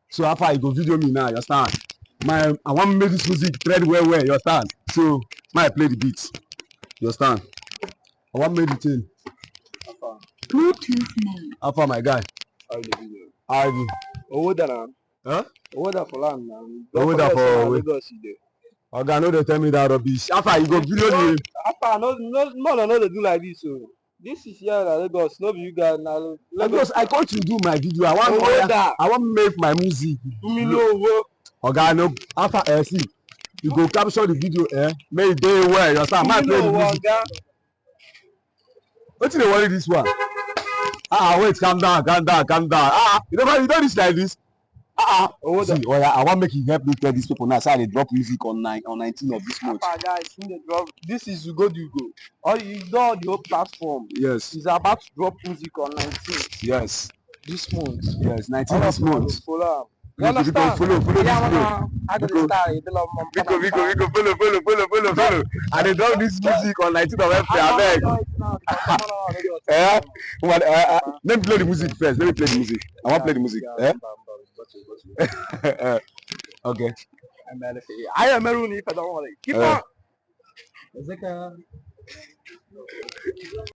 So how far you go video me now, you understand? I want to make this music trend well, you understand? So I play the beat. You understand? I want to make the thing. Bluetooth mode. How far my guy? How the video? How do? Owó dà now. Huh? Owó dà for land now. Owó dà for Lagos you dey. Oga, no dey tell me that rubbish. How far you go video the? How far? No, no dey do like this o. This is here na Lagos, no be you guys na Lagos. I come to do my video. I want make my music. Mi lo owó. Oga, no. How far? See, you go capture the video. Make it dey well. You understand? My play the music. Wetin dey worry this one? Wait, calm down. You don't reach like this. See, I want make you help me tell these people now. So I dey drop music on 19th of this month. Guys, this is Ugo. All you know the whole platform. Yes. Is about to drop music on 19th. Yes. This month. Yes, 19th this month. Follow. You understand? Follow this video. Follow. I dey drop this music on 19th of April. Abeg. Let me play the music first. Let me play the music. I want to play the music. Okay. I am Meruni if I don't want it. Keep on.